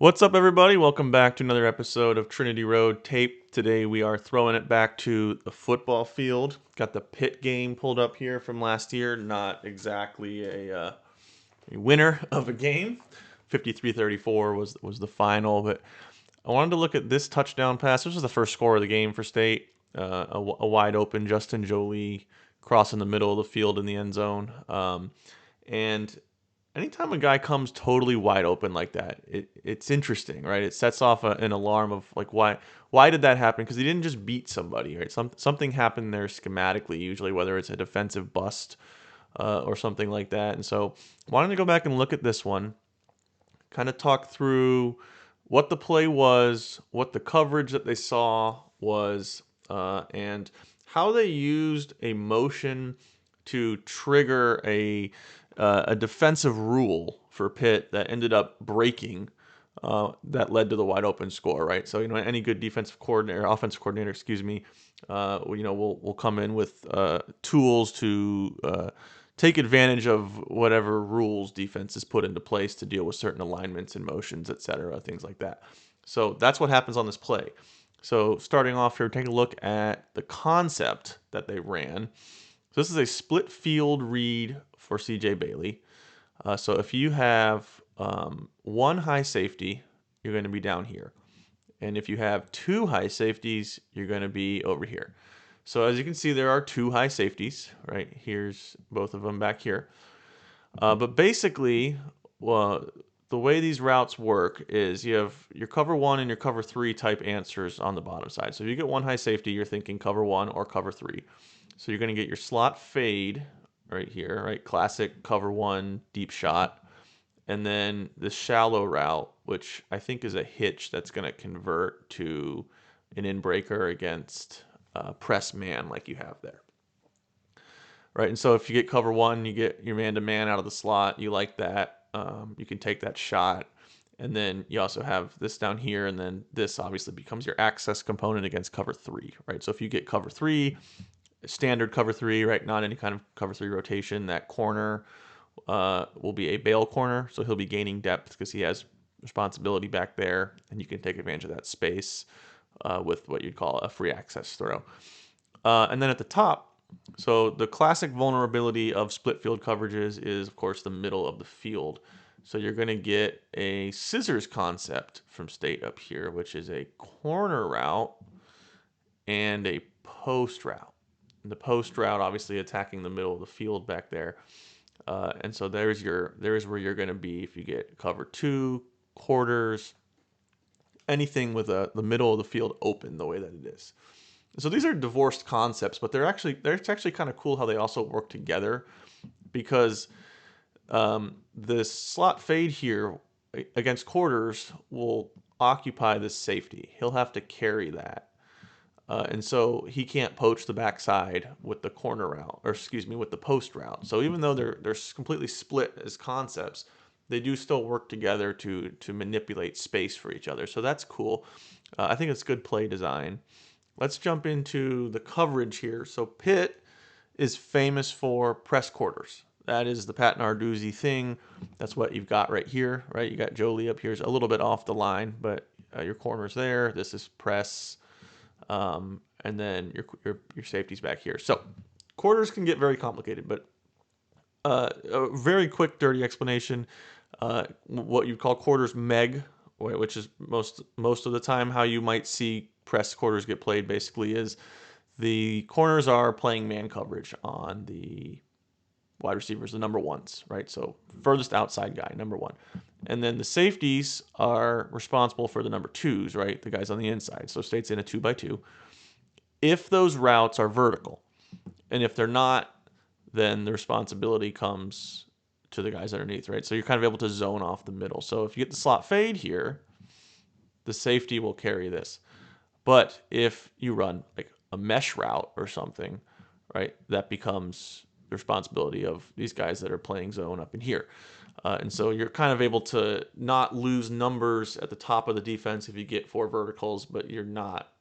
What's up, everybody? Welcome back to another episode of Trinity Road Tape. Today we are throwing it back to the football field. Got the Pitt game pulled up here from last year. Not exactly a winner of a game. 53-34 was the final, but I wanted to look at this touchdown pass. This was the first score of the game for State. A wide open Justin Jolie crossing the middle of the field in the end zone. And anytime a guy comes totally wide open like that, it's interesting, right? It sets off an alarm of like why did that happen? Because he didn't just beat somebody, right? Something happened there schematically, usually whether it's a defensive bust or something like that. And so, wanted to go back and look at this one, kind of talk through what the play was, what the coverage that they saw was, and how they used a motion to trigger a defensive rule for Pitt that ended up breaking. That led to the wide open score, right? So any good defensive coordinator, offensive coordinator, excuse me, will come in with tools to take advantage of whatever rules defense is put into place to deal with certain alignments and motions, etc., things like that. So that's what happens on this play. So starting off here, take a look at the concept that they ran. So this is a split field read for CJ Bailey. So if you have one high safety, you're going to be down here. And if you have two high safeties, you're going to be over here. So as you can see, there are two high safeties, right? Here's both of them back here. But basically, the way these routes work is you have your cover one and your cover three type answers on the bottom side. So if you get one high safety, you're thinking cover one or cover three. So you're going to get your slot fade right here, right? Classic cover one deep shot. And then the shallow route, which I think is a hitch that's going to convert to an in breaker against press man like you have there. Right, and so if you get cover one, you get your man-to-man out of the slot. You like that. You can take that shot. And then you also have this down here, and then this obviously becomes your access component against cover three, right? So if you get cover three, standard cover three, right? Not any kind of cover three rotation. That corner will be a bail corner, so he'll be gaining depth because he has responsibility back there, and you can take advantage of that space with what you'd call a free access throw. And then at the top, so the classic vulnerability of split field coverages is, of course, the middle of the field. So you're going to get a scissors concept from State up here, which is a corner route and a post route. And the post route obviously attacking the middle of the field back there. And so there's where you're going to be if you get cover two, quarters, anything with the middle of the field open the way that it is. So these are divorced concepts, but it's actually kind of cool how they also work together because the slot fade here against quarters will occupy this safety. He'll have to carry that. And so he can't poach the backside with the corner route, or excuse me, with the post route. So even though they're completely split as concepts, they do still work together to manipulate space for each other. So that's cool. I think it's good play design. Let's jump into the coverage here. So Pitt is famous for press quarters. That is the Pat Narduzzi thing. That's what you've got right here, right? You got Jolie up here, a little bit off the line, but your corner's there. This is press, and then your safety's back here. So quarters can get very complicated, but a very quick, dirty explanation. What you call quarters meg, which is most of the time how you might see press quarters get played, basically is the corners are playing man coverage on the wide receivers, the number ones, right? So furthest outside guy, number one. And then the safeties are responsible for the number twos, right? The guys on the inside. So State's in a 2x2. If those routes are vertical, and if they're not, then the responsibility comes to the guys underneath, right? So you're kind of able to zone off the middle. So if you get the slot fade here, the safety will carry this. But if you run like a mesh route or something, right, that becomes the responsibility of these guys that are playing zone up in here. And so you're kind of able to not lose numbers at the top of the defense if you get four verticals, but you're not,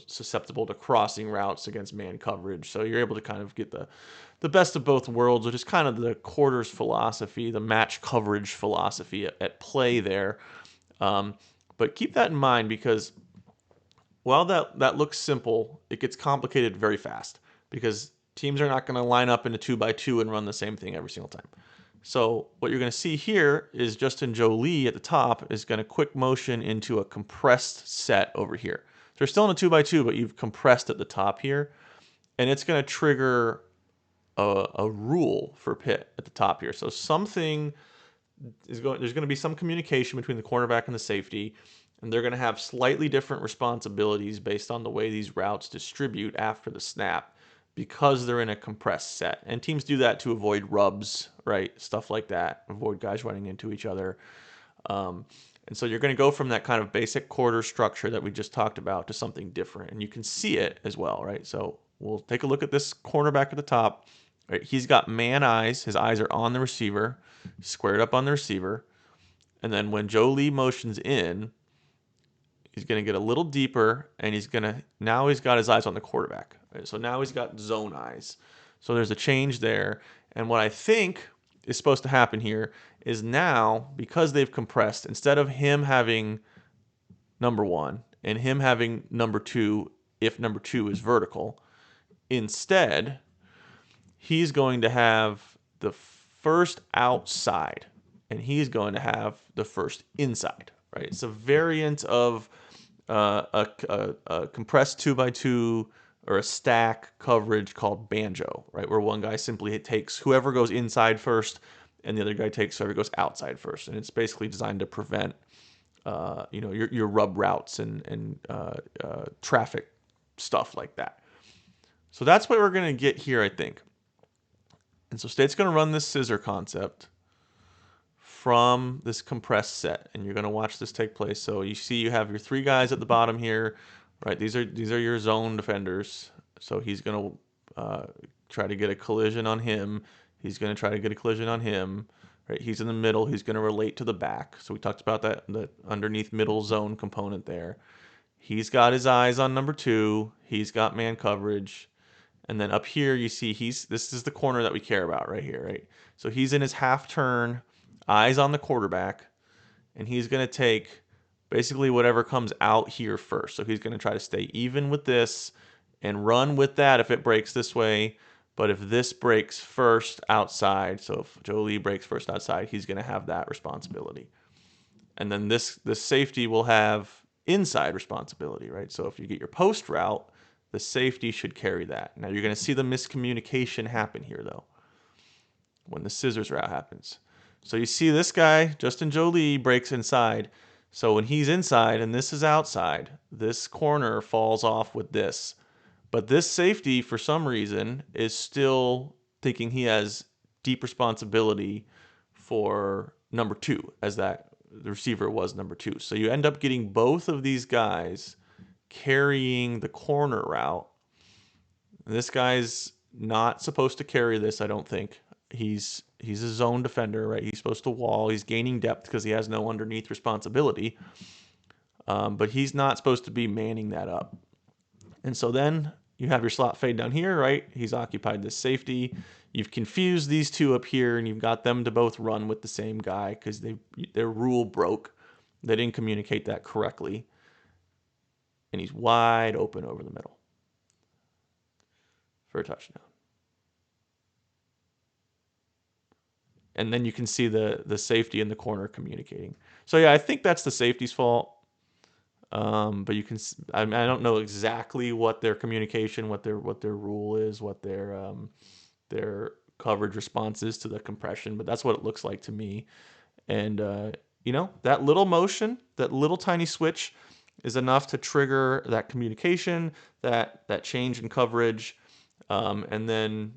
susceptible to crossing routes against man coverage. So you're able to kind of get the best of both worlds, which is kind of the quarters philosophy, the match coverage philosophy at play there. Um, but keep that in mind because while that looks simple, it gets complicated very fast because teams are not going to line up in a 2x2 and run the same thing every single time. So what you're going to see here is Justin Jolie at the top is going to quick motion into a compressed set over here. So you're still in a 2x2, but you've compressed at the top here, and it's going to trigger a rule for Pitt at the top here. So something there's going to be some communication between the cornerback and the safety, and they're going to have slightly different responsibilities based on the way these routes distribute after the snap because they're in a compressed set. And teams do that to avoid rubs, right? Stuff like that, avoid guys running into each other. Um, and so you're going to go from that kind of basic quarter structure that we just talked about to something different. And you can see it as well, right? So we'll take a look at this cornerback at the top. Right, he's got man eyes. His eyes are on the receiver, squared up on the receiver. And then when Jolie motions in, he's going to get a little deeper, and now he's got his eyes on the quarterback. Right? So now he's got zone eyes. So there's a change there. And what I think is supposed to happen here is now, because they've compressed, instead of him having number one and him having number two, if number two is vertical, instead, he's going to have the first outside and he's going to have the first inside, right? It's a variant of a compressed 2x2 or a stack coverage called banjo, right? Where one guy simply takes whoever goes inside first and the other guy takes whoever goes outside first. And it's basically designed to prevent, your rub routes and traffic stuff like that. So that's what we're going to get here, I think. And so State's going to run this scissor concept from this compressed set, and you're going to watch this take place. So you see you have your three guys at the bottom here, right? These are your zone defenders. So he's going to try to get a collision on him. He's going to try to get a collision on him. Right? He's in the middle. He's going to relate to the back. So we talked about that, the underneath middle zone component there. He's got his eyes on number two. He's got man coverage. And then up here, you see this is the corner that we care about right here, right? So he's in his half turn, eyes on the quarterback, and he's going to take basically whatever comes out here first. So he's going to try to stay even with this and run with that if it breaks this way. But if this breaks first outside, so if Jolie breaks first outside, he's going to have that responsibility. And then this safety will have inside responsibility, right? So if you get your post route, the safety should carry that. Now you're going to see the miscommunication happen here, though, when the scissors route happens. So you see this guy, Justin Jolie, breaks inside. So when he's inside and this is outside, this corner falls off with this. But this safety, for some reason, is still thinking he has deep responsibility for number two, as that the receiver was number two. So you end up getting both of these guys carrying the corner route. This guy's not supposed to carry this, I don't think. He's a zone defender, right? He's supposed to wall. He's gaining depth because he has no underneath responsibility. But he's not supposed to be manning that up. And so then you have your slot fade down here, right? He's occupied this safety. You've confused these two up here, and you've got them to both run with the same guy because their rule broke. They didn't communicate that correctly. And he's wide open over the middle for a touchdown. And then you can see the safety in the corner communicating. So yeah, I think that's the safety's fault. But you can, I don't know exactly what their communication, what their rule is, what their coverage response is to the compression, but that's what it looks like to me. And that little motion, that little tiny switch, is enough to trigger that communication, that change in coverage, and then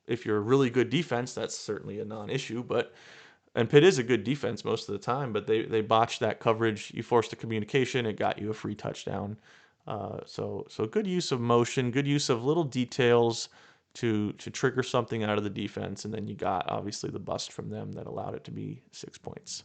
if you're a really good defense, that's certainly a non-issue. And Pitt is a good defense most of the time, but they botched that coverage. You forced the communication, it got you a free touchdown. So good use of motion, good use of little details to trigger something out of the defense, and then you got obviously the bust from them that allowed it to be 6 points.